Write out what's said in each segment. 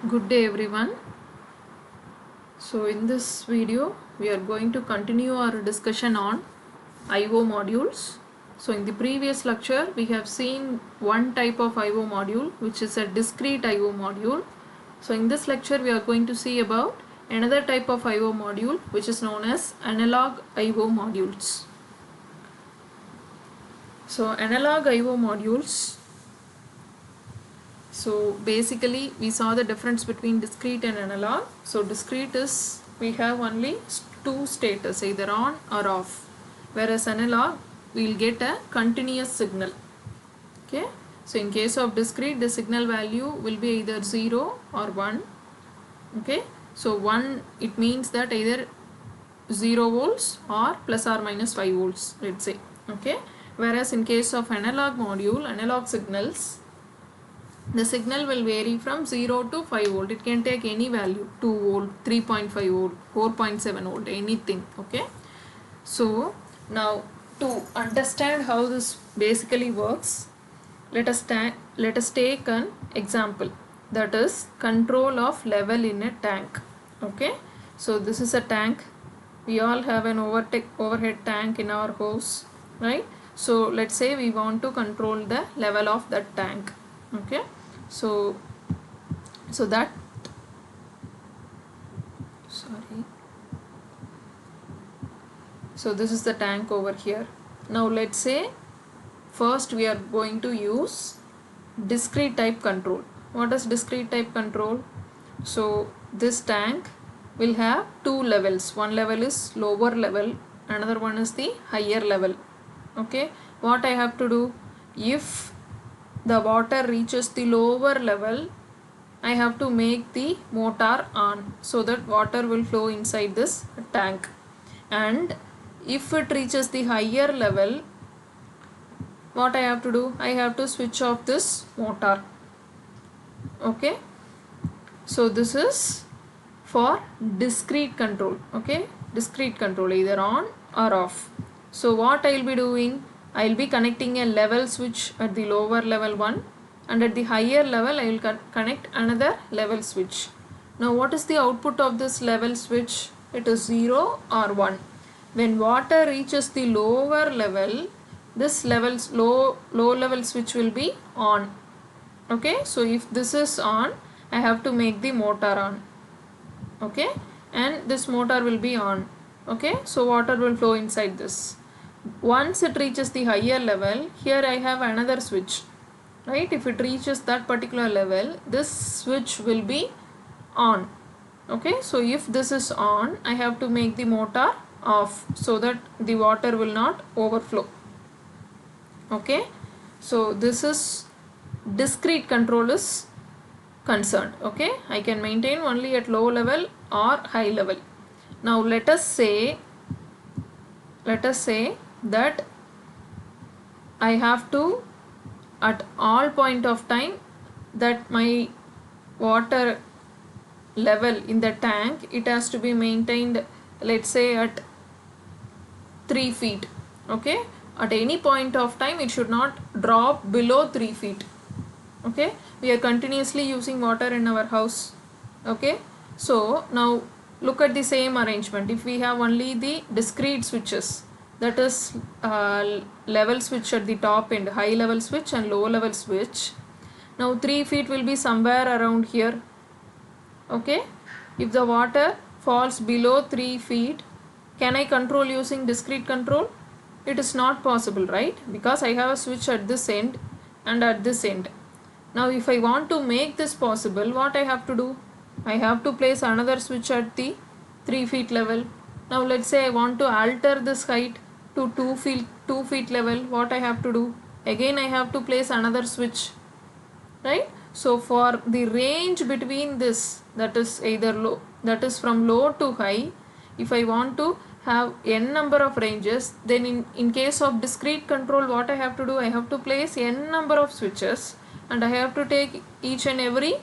Good day everyone. So in this video we are going to continue our discussion on IO modules. So in the previous lecture we have seen one type of IO module, which is a discrete IO module. So in this lecture we are going to see about another type of IO module, which is known as analog IO modules. So analog IO modules, so basically we saw the difference between discrete and analog. So discrete is we have only two status, either on or off, whereas analog we will get a continuous signal. Okay, so in case of discrete, the signal value will be either 0 or 1. Okay, so 1, it means that either 0 volts or plus or minus 5 volts, let's say. Okay, whereas in case of analog module, analog signals, the signal will vary from 0 to 5 volt. It can take any value, 2 volt, 3.5 volt, 4.7 volt, anything. Okay, so now to understand how this basically works, let us take an example, that is control of level in a tank. Okay, so this is a tank. We all have an overhead tank in our house, right? So let's say we want to control the level of that tank. Okay, so that, sorry, so this is the tank over here. Now let's say first we are going to use discrete type control. What is discrete type control? So this tank will have two levels. One level is lower level, another one is the higher level. Okay, what I have to do, if the water reaches the lower level, I have to make the motor on so that water will flow inside this tank. And if it reaches the higher level, what I have to do, I have to switch off this motor. Okay, so this is for discrete control. Okay, discrete control, either on or off. So what I will be doing, I will be connecting a level switch at the lower level one, and at the higher level I will connect another level switch. Now what is the output of this level switch? It is 0 or 1. When water reaches the lower level, this low level switch will be on. Okay, so if this is on, I have to make the motor on. Okay, and this motor will be on. Okay, so water will flow inside this. Once it reaches the higher level, here I have another switch, right? If it reaches that particular level, this switch will be on. Okay, so if this is on, I have to make the motor off so that the water will not overflow. Okay, so this is discrete control is concerned. Okay, I can maintain only at low level or high level. Now let us say that I have to, at all point of time, that my water level in the tank, it has to be maintained, let's say at 3 feet. Okay, at any point of time it should not drop below 3 feet. Okay, we are continuously using water in our house. Okay, so now look at the same arrangement. If we have only the discrete switches, that is level switch at the top end, high level switch and low level switch. Now 3 feet will be somewhere around here. Okay, if the water falls below 3 feet, can I control using discrete control? It is not possible, right? Because I have a switch at this end and at this end. Now if I want to make this possible, what I have to do? I have to place another switch at the 3 feet level. Now let's say I want to alter this height to 2 feet level. What I have to do? Again I have to place another switch, right? So for the range between this, that is either low, that is from low to high, if I want to have n number of ranges, then in case of discrete control, what I have to do? I have to place n number of switches and I have to take each and every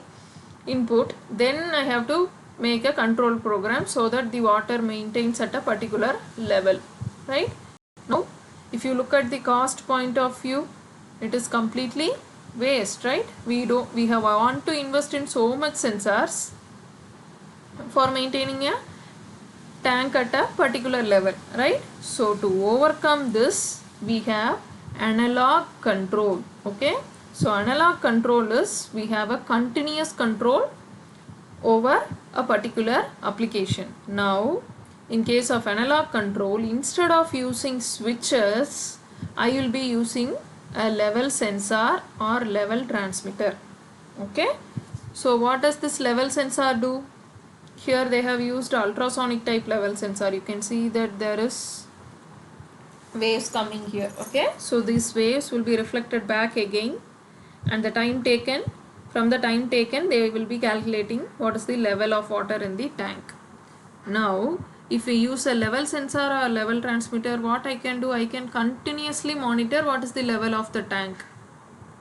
input. Then I have to make a control program so that the water maintains at a particular level, right? Now if you look at the cost point of view, it is completely waste, right? We have want to invest in so much sensors for maintaining a tank at a particular level, right? So to overcome this, we have analog control. Okay, so analog control is we have a continuous control over a particular application. Now in case of analog control, instead of using switches, I will be using a level sensor or level transmitter. Okay, so what does this level sensor do? Here they have used ultrasonic type level sensor. You can see that there is waves coming here. Okay, so these waves will be reflected back again, and the time taken, from the time taken they will be calculating what is the level of water in the tank. Now if we use a level sensor or level transmitter, what I can do, I can continuously monitor what is the level of the tank.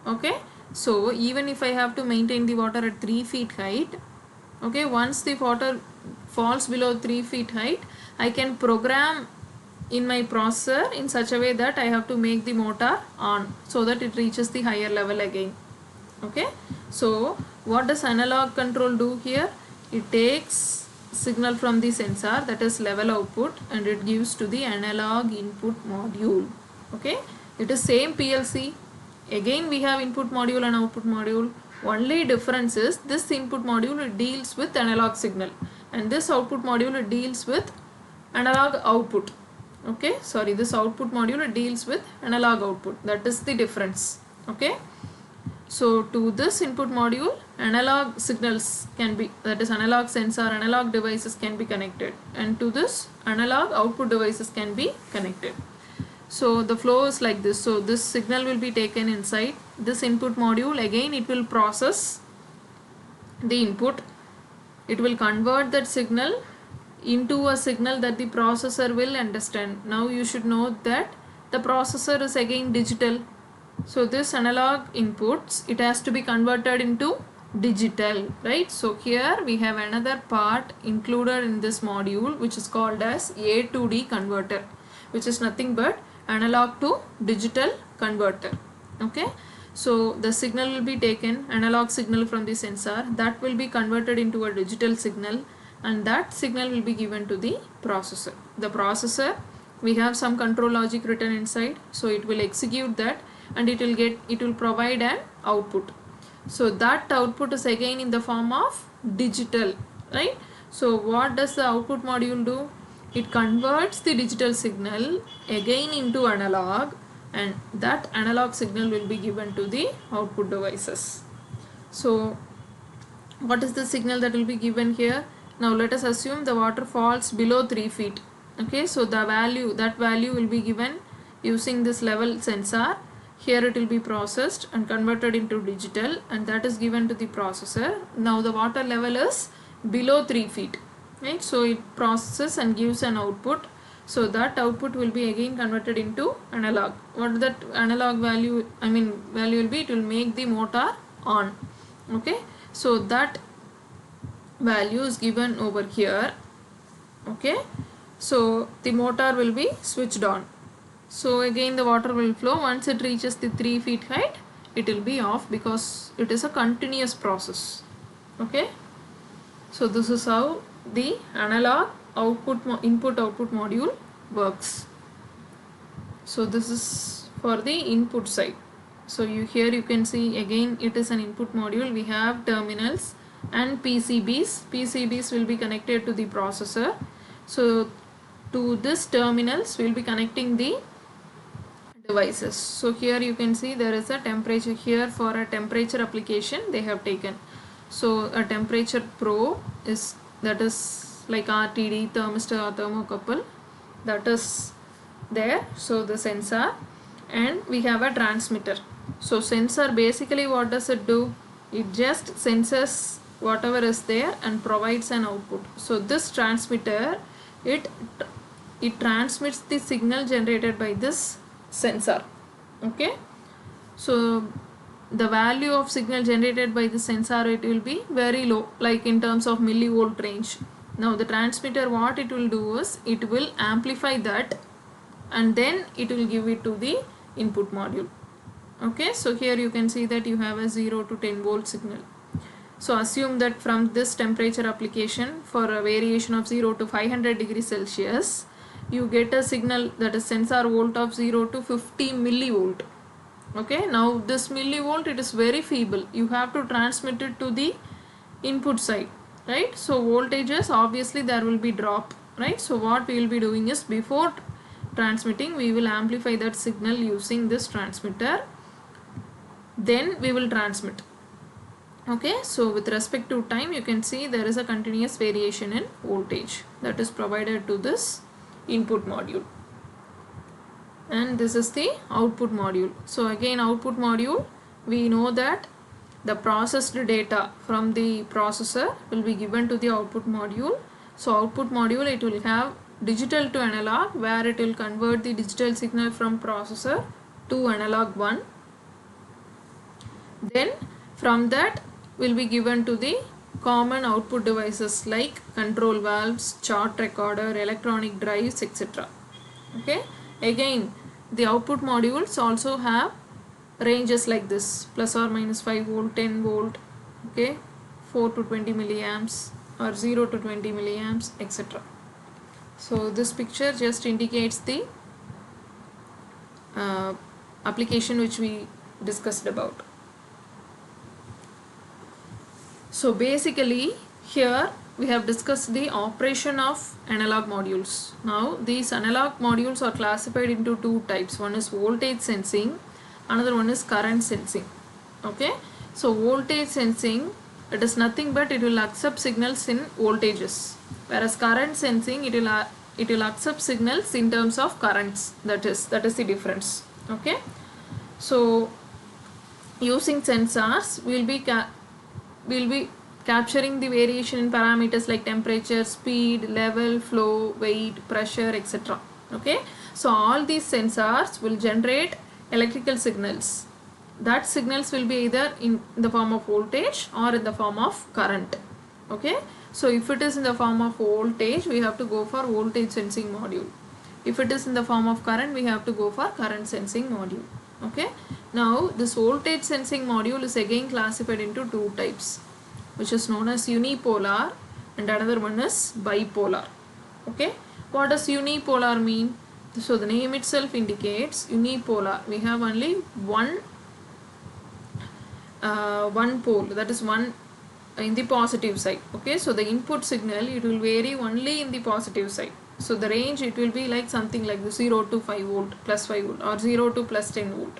Okay, so even if I have to maintain the water at 3 feet height, okay, once the water falls below 3 feet height, I can program in my processor in such a way that I have to make the motor on so that it reaches the higher level again. Okay, so what does analog control do here? It takes signal from the sensor, that is level output, and it gives to the analog input module. Okay, it is same PLC. Again we have input module and output module. Only difference is this input module, it deals with analog signal, and this output module, it deals with analog output. Okay, sorry, this output module, it deals with analog output. That is the difference. Okay, so to this input module, analog signals can be, that is analog sensor, analog devices can be connected, and to this analog output devices can be connected. So the flow is like this. So this signal will be taken inside this input module. Again it will process the input. It will convert that signal into a signal that the processor will understand. Now you should know that the processor is again digital. So this analog inputs, it has to be converted into digital, right? So here we have another part included in this module which is called as A to D converter, which is nothing but analog to digital converter. Okay, so the signal will be taken, analog signal from the sensor, that will be converted into a digital signal, and that signal will be given to the processor. The processor, we have some control logic written inside, so it will execute that and it will provide an output. So that output is again in the form of digital, right? So what does the output module do? It converts the digital signal again into analog, and that analog signal will be given to the output devices. So what is the signal that will be given here? Now let us assume the water falls below 3 feet. Okay, so that value will be given using this level sensor. Here it will be processed and converted into digital, and that is given to the processor. Now the water level is below 3 feet, right? So it processes and gives an output. So that output will be again converted into analog. What that analog value, value will be, it will make the motor on. Okay, so that value is given over here. Okay, so the motor will be switched on. So again the water will flow. Once it reaches the 3 feet height, it will be off because it is a continuous process. Okay, so this is how the analog input output module works. So this is for the input side. So here you can see again it is an input module. We have terminals and PCBs. PCBs will be connected to the processor. So to this terminals we will be connecting the devices. So here you can see there is a temperature here. For a temperature application they have taken. So a temperature probe is, that is like RTD, thermistor or thermocouple, that is there. So the sensor, and we have a transmitter. So sensor, basically what does it do? It just senses whatever is there and provides an output. So this transmitter, it transmits the signal generated by this sensor. Okay, so the value of signal generated by the sensor, it will be very low, like in terms of millivolt range. Now the transmitter, what it will do is it will amplify that and then it will give it to the input module. Okay, so here you can see that you have a 0 to 10 volt signal. So assume that from this temperature application for a variation of 0 to 500 degrees Celsius, you get a signal, that is sensor volt of 0 to 50 millivolt. Okay, now this millivolt, it is very feeble. You have to transmit it to the input side, right? So voltages, obviously there will be drop, right? So what we will be doing is, before transmitting, we will amplify that signal using this transmitter, then we will transmit. Okay, so with respect to time, you can see there is a continuous variation in voltage that is provided to this input module, and this is the output module. So again, output module, we know that the processed data from the processor will be given to the output module. So output module, it will have digital to analog, where it will convert the digital signal from processor to analog 1. Then from that will be given to the common output devices like control valves, chart recorder, electronic drives, etc. Okay, again the output modules also have ranges like this, plus or minus 5 volt, 10 volt, okay, 4 to 20 milliamps or 0 to 20 milliamps, etc. So this picture just indicates the application which we discussed about. So basically here we have discussed the operation of analog modules. Now these analog modules are classified into two types. One is voltage sensing, another one is current sensing. Okay, so voltage sensing, it is nothing but it will accept signals in voltages, whereas current sensing, it will accept signals in terms of currents. That is the difference. Okay, so using sensors, we will be capturing the variation in parameters like temperature, speed, level, flow, weight, pressure, etc. Okay, so all these sensors will generate electrical signals. That signals will be either in the form of voltage or in the form of current. Okay, so if it is in the form of voltage, we have to go for voltage sensing module. If it is in the form of current, we have to go for current sensing module. Okay, now this voltage sensing module is again classified into two types, which is known as unipolar, and another one is bipolar. Okay, what does unipolar mean? So the name itself indicates unipolar. We have only one pole, that is one in the positive side. Okay, so the input signal, it will vary only in the positive side. So the range, it will be like something like the 0 to 5 volt, plus 5 volt, or 0 to plus 10 volt.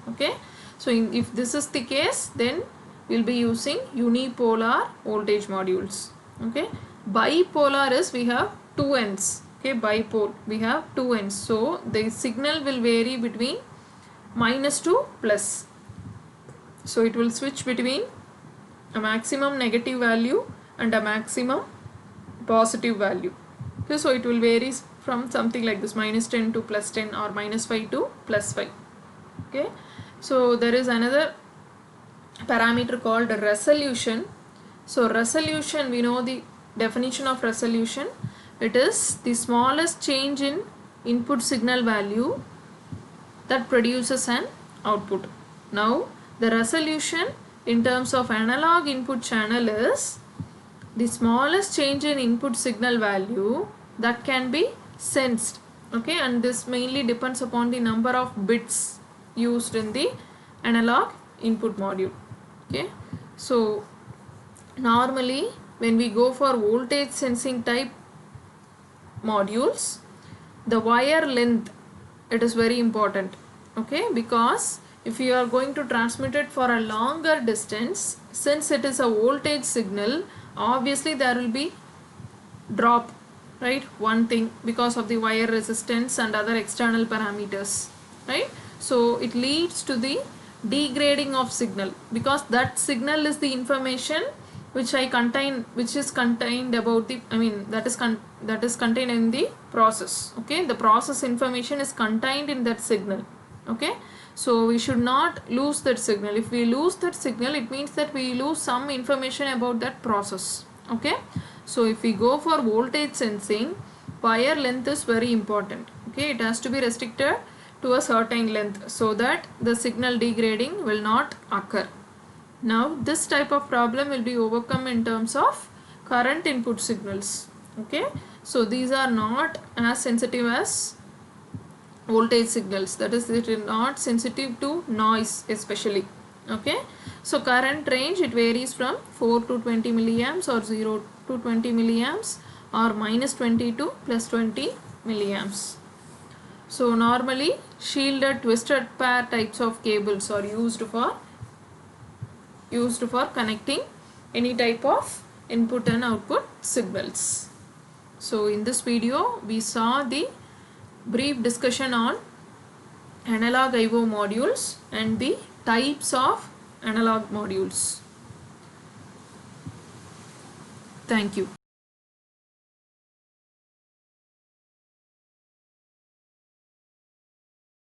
Okay, so if this is the case, then we'll be using unipolar voltage modules. Okay, bipolar is, we have two ends. Okay, bipole, we have two ends, so the signal will vary between minus to plus. So it will switch between a maximum negative value and a maximum positive value. Okay, so it will vary from something like this, minus 10 to plus 10, or minus 5 to plus 5. Okay, so there is another parameter called resolution. So resolution, we know the definition of resolution. It is the smallest change in input signal value that produces an output. Now the resolution in terms of analog input channel is the smallest change in input signal value that can be sensed. Okay, and this mainly depends upon the number of bits used in the analog input module. Okay, so normally when we go for voltage sensing type modules, the wire length, it is very important. Okay, because if you are going to transmit it for a longer distance, since it is a voltage signal, obviously there will be drop, right? One thing, because of the wire resistance and other external parameters, right? So it leads to the degrading of signal, because that signal is the information which is contained about the, that is contained in the process. Okay, the process information is contained in that signal. Okay, so we should not lose that signal. If we lose that signal, it means that we lose some information about that process. Okay, so if we go for voltage sensing, wire length is very important. Okay, it has to be restricted to a certain length so that the signal degrading will not occur. Now this type of problem will be overcome in terms of current input signals. Okay, so these are not as sensitive as voltage signals, that is, it is not sensitive to noise especially. Okay, so current range, it varies from 4 to 20 milliamps or 0 to 20 milliamps or minus 20 to plus 20 milliamps. So normally shielded twisted pair types of cables are used for connecting any type of input and output signals. So in this video we saw the brief discussion on analog I/O modules and the types of analog modules. Thank you.